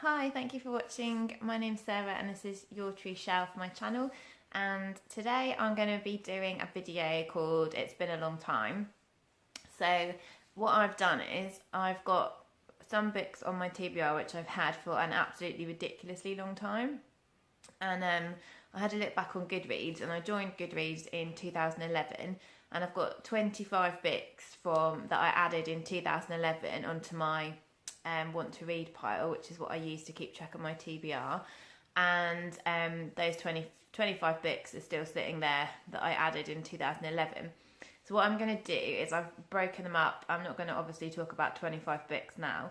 Hi, thank you for watching. My name's Sarah and this is Your True Shelf, my channel. And today I'm going to be doing a video called It's Been a Long Time. So what I've done is I've got some books on my TBR which I've had for an absolutely ridiculously long time. And I had a look back on Goodreads, and I joined Goodreads in 2011, and I've got 25 books that I added in 2011 onto my want to read pile, which is what I use to keep track of my TBR. And those 25 books are still sitting there that I added in 2011. So what I'm going to do is I've broken them up. I'm not going to obviously talk about 25 books now.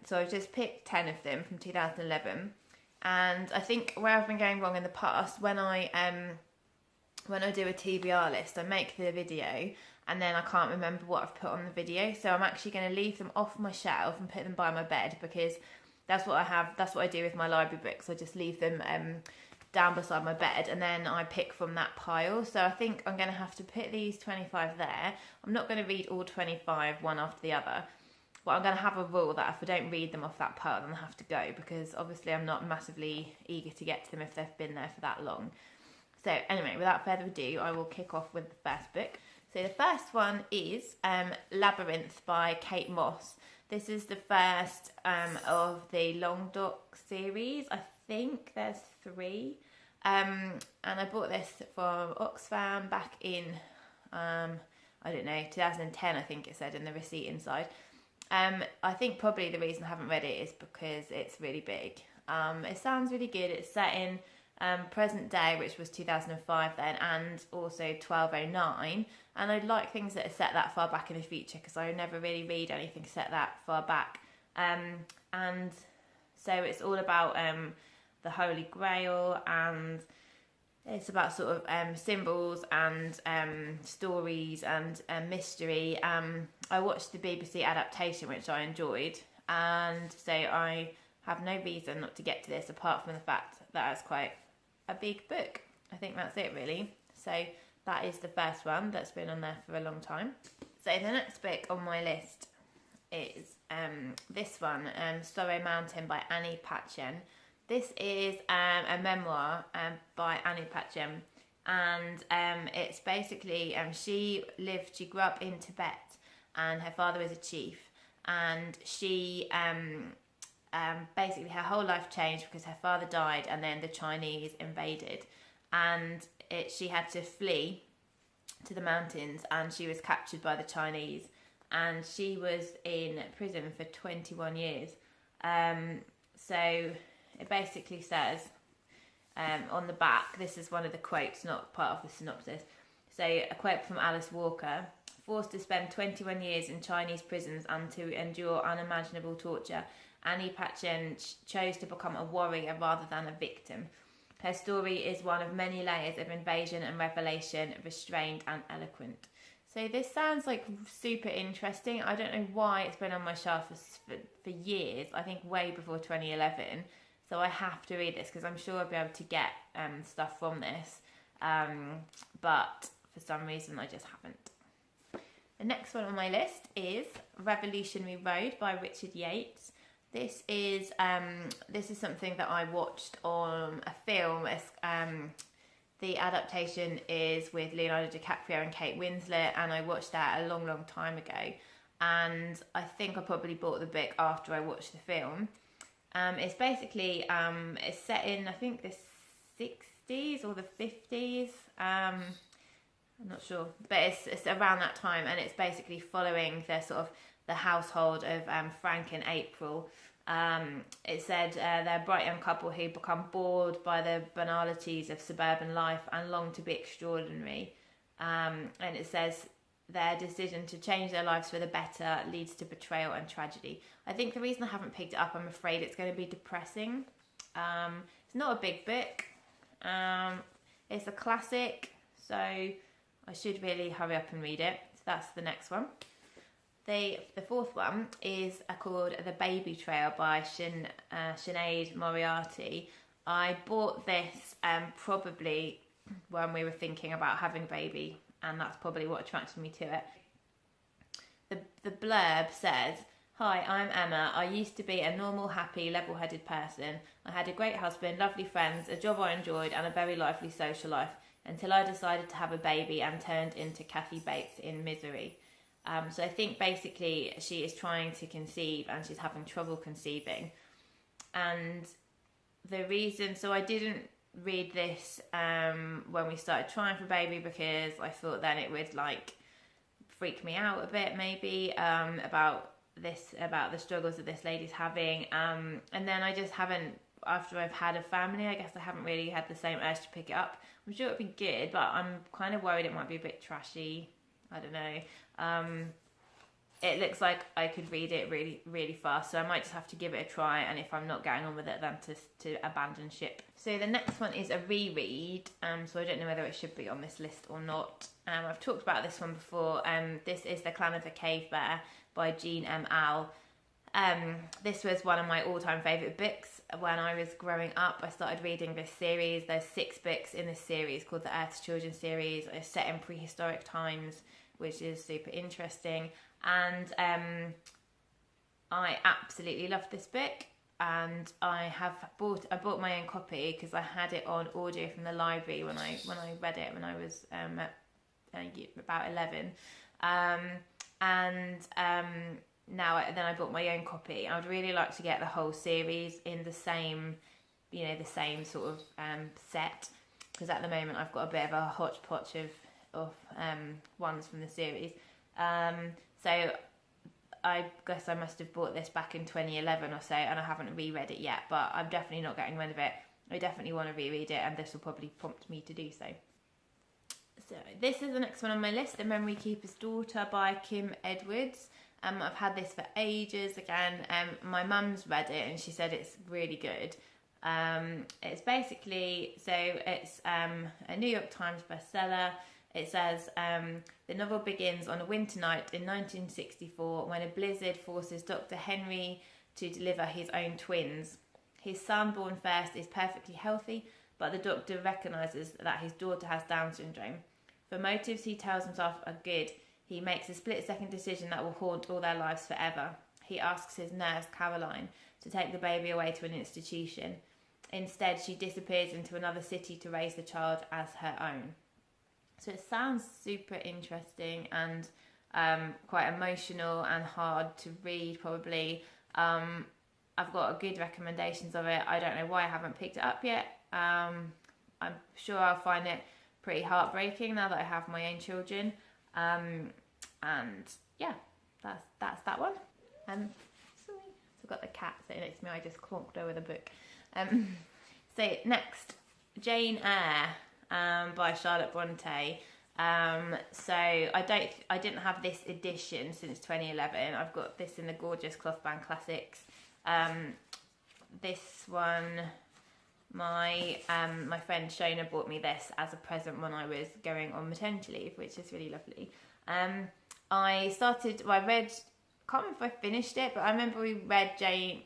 So I've just picked 10 of them from 2011. And I think where I've been going wrong in the past, when I do a TBR list, I make the video and then I can't remember what I've put on the video. So I'm actually going to leave them off my shelf and put them by my bed, because that's what I do with my library books. I just leave them down beside my bed and then I pick from that pile. So I think I'm going to have to put these 25 there. I'm not going to read all 25 one after the other. But I'm going to have a rule that if I don't read them off that pile, then I have to go, because obviously I'm not massively eager to get to them if they've been there for that long. So anyway, without further ado, I will kick off with the first book. So the first one is Labyrinth by Kate Mosse. This is the first of the Long Doc series. I think there's 3. And I bought this from Oxfam back in, I don't know, 2010, I think it said in the receipt inside. I think probably the reason I haven't read it is because it's really big. It sounds really good. It's set in present day, which was 2005 then, and also 1209. And I like things that are set that far back in the future, because I never really read anything set that far back. And so it's all about the Holy Grail, and it's about sort of symbols and stories and mystery. I watched the BBC adaptation, which I enjoyed, and so I have no reason not to get to this apart from the fact that it's quite a big book. I think that's it really. So that is the first one that's been on there for a long time. So the next book on my list is this one, Sorrow Mountain by Annie Patchen. This is a memoir by Annie Patchen, and it's basically she grew up in Tibet, and her father was a chief, and she basically her whole life changed because her father died and then the Chinese invaded, and she had to flee to the mountains, and she was captured by the Chinese, and she was in prison for 21 years. So it basically says on the back, this is one of the quotes, not part of the synopsis. So a quote from Alice Walker: forced to spend 21 years in Chinese prisons and to endure unimaginable torture, Annie Patchen chose to become a warrior rather than a victim. Her story is one of many layers of invasion and revelation, restrained and eloquent. So this sounds like super interesting. I don't know why it's been on my shelf for years, I think way before 2011. So I have to read this, because I'm sure I'll be able to get stuff from this. But for some reason I just haven't. The next one on my list is Revolutionary Road by Richard Yates. This is something that I watched on a film. The adaptation is with Leonardo DiCaprio and Kate Winslet, and I watched that a long, long time ago. And I think I probably bought the book after I watched the film. It's basically, it's set in, I think, the 60s or the 50s. I'm not sure, but it's around that time, and it's basically following the household of Frank and April. It said they're a bright young couple who become bored by the banalities of suburban life and long to be extraordinary. And it says their decision to change their lives for the better leads to betrayal and tragedy. I think the reason I haven't picked it up, I'm afraid it's going to be depressing. It's not a big book. It's a classic, so I should really hurry up and read it. So that's the next one. The fourth one is called The Baby Trail by Sinead Moriarty. I bought this probably when we were thinking about having a baby, and that's probably what attracted me to it. The blurb says, Hi, I'm Emma. I used to be a normal, happy, level-headed person. I had a great husband, lovely friends, a job I enjoyed, and a very lively social life until I decided to have a baby and turned into Kathy Bates in Misery. So I think basically she is trying to conceive and she's having trouble conceiving. And the reason, so I didn't read this when we started trying for a baby because I thought then it would like freak me out a bit maybe about the struggles that this lady's having. And then I just haven't, after I've had a family, I guess I haven't really had the same urge to pick it up. I'm sure it'd be good, but I'm kind of worried it might be a bit trashy. I don't know. It looks like I could read it really, really fast, so I might just have to give it a try, and if I'm not getting on with it, then to abandon ship. So the next one is a reread, so I don't know whether it should be on this list or not. I've talked about this one before. This is The Clan of the Cave Bear by Jean M. Auel. This was one of my all-time favourite books when I was growing up. I started reading this series. There's 6 books in this series called the Earth's Children series. It's set in prehistoric times, which is super interesting. And I absolutely loved this book, and I bought my own copy because I had it on audio from the library when I read it when I was about 11. Then I bought my own copy. I would really like to get the whole series in the same sort of set, because at the moment I've got a bit of a hodgepodge of ones from the series. So I guess I must have bought this back in 2011 or so, and I haven't reread it yet, but I'm definitely not getting rid of it. I definitely want to reread it, and this will probably prompt me to do so. So this is the next one on my list, The Memory Keeper's Daughter by Kim Edwards. I've had this for ages. Again, my mum's read it and she said it's really good. It's basically, it's a New York Times bestseller. It says, the novel begins on a winter night in 1964 when a blizzard forces Dr. Henry to deliver his own twins. His son, born first, is perfectly healthy, but the doctor recognises that his daughter has Down syndrome. For motives he tells himself are good, he makes a split-second decision that will haunt all their lives forever. He asks his nurse, Caroline, to take the baby away to an institution. Instead, she disappears into another city to raise the child as her own. So it sounds super interesting and quite emotional and hard to read, probably. I've got good recommendations of it. I don't know why I haven't picked it up yet. I'm sure I'll find it pretty heartbreaking now that I have my own children. And yeah, that's that one. Sorry, I've got the cat sitting next to me. I just clonked over the book. So next, Jane Eyre. By Charlotte Bronte. So I didn't have this edition since 2011. I've got this in the gorgeous Clothbound Classics. This one, my friend Shona bought me this as a present when I was going on maternity leave, which is really lovely. I read, can't remember if I finished it, but I remember we read Jane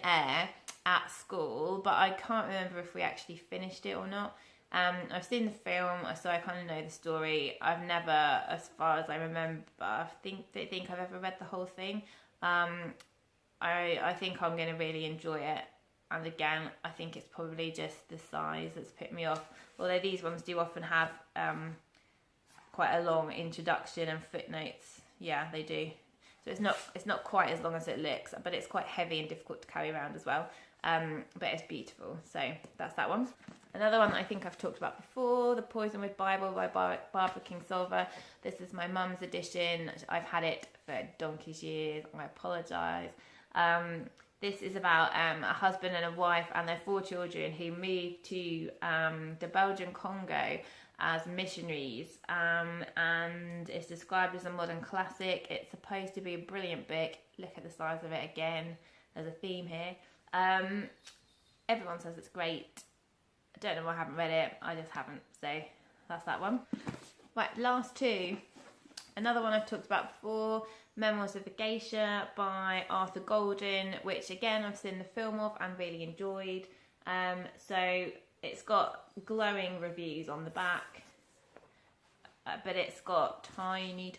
Eyre at school, but I can't remember if we actually finished it or not. I've seen the film, so I kind of know the story. I've never, as far as I remember, don't think I've ever read the whole thing. I think I'm going to really enjoy it. And again, I think it's probably just the size that's put me off. Although these ones do often have quite a long introduction and footnotes. Yeah, they do. So it's not quite as long as it looks, but it's quite heavy and difficult to carry around as well. But it's beautiful. So that's that one. Another one that I think I've talked about before, The Poisonwood Bible by Barbara Kingsolver. This is my mum's edition. I've had it for donkey's years. I apologise. This is about a husband and a wife and their 4 children who moved to the Belgian Congo as missionaries, and it's described as a modern classic. It's supposed to be a brilliant book. Look at the size of it again. There's a theme here. Everyone says it's great. I don't know why I haven't read it. I just haven't. So that's that one. Right, last 2. Another one I've talked about before, Memoirs of the Geisha by Arthur Golden, which again I've seen the film of and really enjoyed. So it's got glowing reviews on the back. but it's got tiny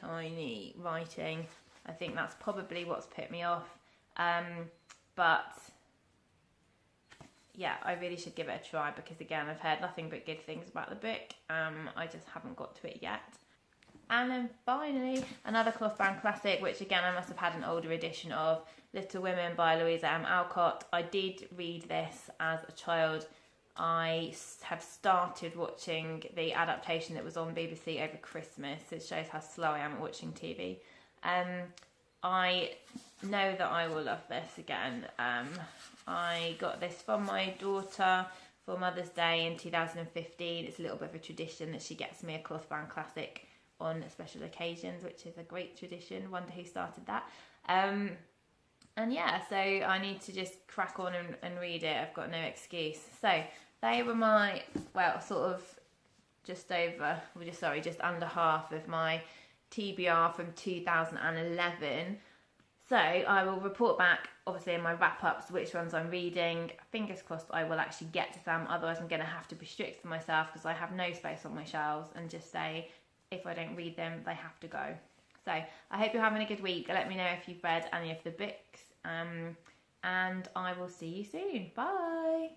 writing. I think that's probably what's put me off. But yeah, I really should give it a try, because again, I've heard nothing but good things about the book. I just haven't got to it yet. And then finally, another cloth-bound classic, which again I must have had an older edition of, Little Women by Louisa Alcott. I did read this as a child. I have started watching the adaptation that was on BBC over Christmas. It shows how slow I am at watching TV. I know that I will love this again. I got this from my daughter for Mother's Day in 2015. It's a little bit of a tradition that she gets me a cloth-bound classic on special occasions, which is a great tradition. Wonder who started that. And yeah, so I need to just crack on and read it. I've got no excuse. So they were my, well, sort of just under half of my TBR from 2011. So I will report back, obviously, in my wrap-ups, which ones I'm reading. Fingers crossed I will actually get to some, otherwise I'm going to have to be strict for myself, because I have no space on my shelves, and just say, if I don't read them, they have to go. So I hope you're having a good week. Let me know if you've read any of the books, and I will see you soon. Bye.